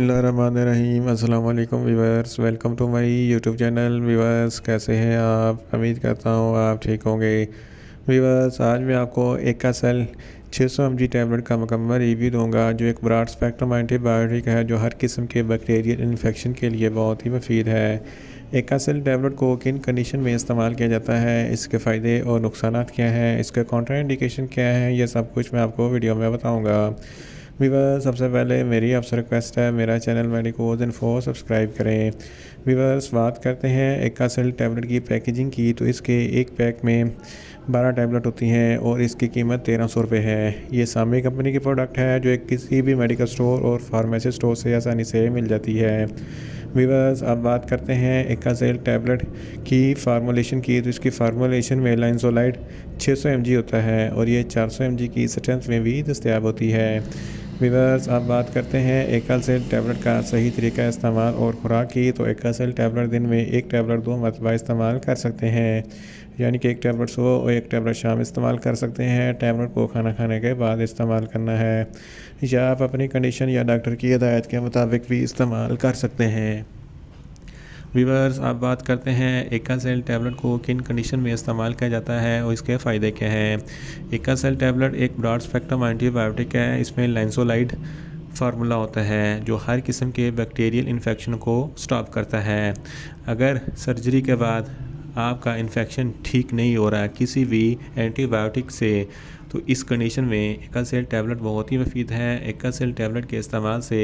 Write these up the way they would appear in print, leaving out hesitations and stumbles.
बिस्मिल्लाहिर्रहमानिर्रहीम। अस्सलाम वालेकुम viewers, welcome to my YouTube channel. Viewers कैसे हैं आप? उम्मीद करता हूँ आप ठीक होंगे। व्यूअर्स आज मैं आपको एकासेल 600 mg टैबलेट का मुकम्मल रिव्यू दूंगा, जो एक ब्रॉड स्पेक्ट्रम एंटीबायोटिक है जो हर किस्म के बैक्टीरियल इन्फेक्शन के लिए बहुत ही मुफीद है। एकासेल टैबलेट को किन कंडीशन में इस्तेमाल किया जाता है, इसके फ़ायदे और नुकसानात क्या हैं, इसके कॉन्ट्रा इंडिकेशन क्या है, ये सब कुछ मैं आपको वीडियो में बताऊँगा। वीवर्स सबसे पहले मेरी आपसे रिक्वेस्ट है, मेरा चैनल मेडिकोज इन्फो सब्सक्राइब करें। वीवर्स बात करते हैं एकासेल टैबलेट की पैकेजिंग की, तो इसके एक पैक में 12 टैबलेट होती हैं और इसकी कीमत 1300 रुपये है। ये सामी कंपनी की प्रोडक्ट है जो एक किसी भी मेडिकल स्टोर और फार्मेसी स्टोर से आसानी से मिल जाती है। वीवर्स अब बात करते हैं एकासेल टैबलेट की फार्मूलेशन की, तो इसकी फार्मूलेशन में लाइनसोलाइड 600 mg होता है और ये 400 mg की स्ट्रेंथ में भी दस्तयाब होती है। वीवर्स अब बात करते हैं एकासेल टैबलेट का सही तरीका इस्तेमाल और खुराक की, तो एकासेल टैबलेट दिन में एक टैबलेट 2 मरतबा इस्तेमाल कर सकते हैं, यानी कि एक टैबलेट सुबह और एक टैबलेट शाम इस्तेमाल कर सकते हैं। टैबलेट को खाना खाने के बाद इस्तेमाल करना है, या आप अपनी कंडीशन या डॉक्टर की हिदायत के मुताबिक भी इस्तेमाल कर सकते हैं। वीवर्स आप बात करते हैं एकासेल टैबलेट को किन कंडीशन में इस्तेमाल किया जाता है और इसके फ़ायदे क्या हैं। एकासेल टैबलेट एक ब्रॉड स्पेक्ट्रम एंटीबायोटिक है। इसमें लाइनसोलाइड फार्मूला होता है जो हर किस्म के बैक्टीरियल इन्फेक्शन को स्टॉप करता है। अगर सर्जरी के बाद आपका इन्फेक्शन ठीक नहीं हो रहा है किसी भी एंटीबायोटिक से, तो इस कंडीशन में एकासेल टैबलेट बहुत ही मुफीद है। एकासेल टैबलेट के इस्तेमाल से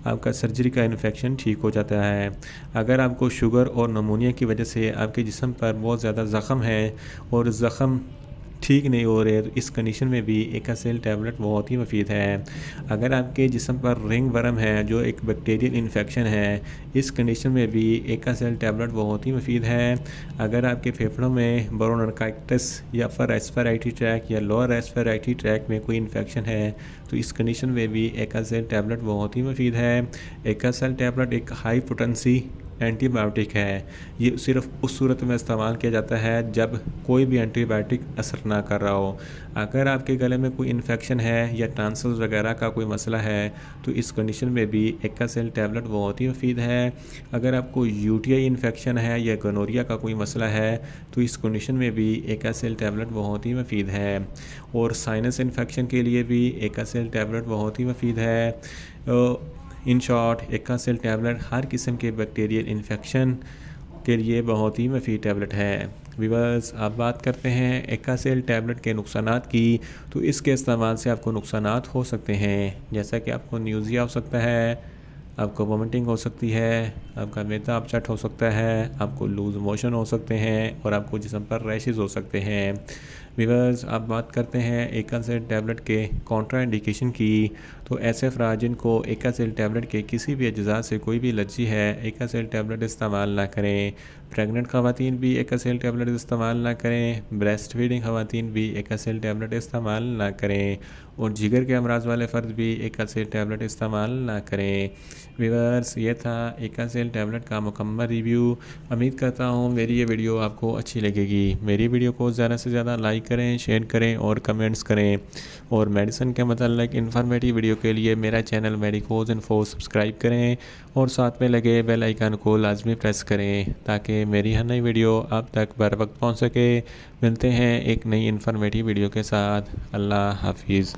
आपका सर्जरी का इन्फेक्शन ठीक हो जाता है। अगर आपको शुगर और नमूनिया की वजह से आपके जिस्म पर बहुत ज़्यादा ज़ख़म है और ज़ख़म ठीक नहीं हो रहे, तो इस कंडीशन में भी एकासेल टैबलेट बहुत ही मुफीद है। अगर आपके जिस्म पर रिंग वर्म है जो एक बैक्टीरियल इन्फेक्शन है, इस कंडीशन में भी एकासेल टैबलेट बहुत ही मुफीद है। अगर आपके फेफड़ों में ब्रोंकाइटिस या फिर रेस्पिरेटरी ट्रैक या लोअर रेस्पिरेटरी ट्रैक में कोई इन्फेक्शन है, तो इस कंडीशन में भी एकासेल टैबलेट बहुत ही मुफीद है। एकासेल टैबलेट एक हाई पोटेंसी एंटीबायोटिक है। ये सिर्फ उस सूरत में इस्तेमाल किया जाता है जब कोई भी एंटीबायोटिक असर ना कर रहा हो। अगर आपके गले में कोई इन्फेक्शन है या टॉन्सिल्स वगैरह का कोई मसला है, तो इस कंडीशन में भी एकासेल टैबलेट बहुत ही मुफीद है। अगर आपको यूटीआई इन्फेक्शन है या गोनोरिया का कोई मसला है, तो इस कंडीशन में भी एकासेल टैबलेट बहुत ही मुफीद है। और साइनस इन्फेक्शन के लिए भी एकासेल टैबलेट बहुत ही मुफीद है। इन शॉर्ट एकासेल टैबलेट हर किस्म के बैक्टीरियल इन्फेक्शन के लिए बहुत ही मुफीद टैबलेट है। वीवर्स अब बात करते हैं एकासेल टैबलेट के नुकसानात की, तो इसके इस्तेमाल से आपको नुकसानात हो सकते हैं, जैसा कि आपको न्यूज़िया हो सकता है, आपको वोमिटिंग हो सकती है, आपका मैदा अपसेट हो सकता है, आपको लूज़ मोशन हो सकते हैं और आपको जिस्म पर रैशेस हो सकते हैं। वीवर्स अब बात करते हैं एकासेल टैबलेट के कॉन्ट्रा इंडिकेशन की, तो ऐसे अफराद जिनको एकासेल टैबलेट के किसी भी अज्जा से कोई भी एलर्जी है, एकासेल टैबलेट इस्तेमाल ना करें। प्रेग्नेंट ख़वातीन भी एकासेल टैबलेट इस्तेमाल ना करें। ब्रेस्ट फीडिंग ख़वातीन भी एकासेल टैबलेट इस्तेमाल ना करें और जिगर के अमराज वाले फ़र्द भी एकासेल टैबलेट इस्तेमाल ना करें। वीवर्स ये था एकासेल टैबलेट का मुकम्मल रिव्यू। उम्मीद करता हूँ मेरी ये वीडियो आपको अच्छी लगेगी। मेरी वीडियो को ज़्यादा से ज़्यादा लाइक करें, शेयर करें और कमेंट्स करें। और मेडिसिन के मतलब इन्फॉर्मेटिव वीडियो के लिए मेरा चैनल मेडिकोज इन्फो सब्सक्राइब करें और साथ में लगे बेल आइकन को लाजमी प्रेस करें ताकि मेरी हर नई वीडियो आप तक बर वक्त पहुँच सके। मिलते हैं एक नई इन्फॉर्मेटिव वीडियो के साथ। अल्लाह हाफिज़।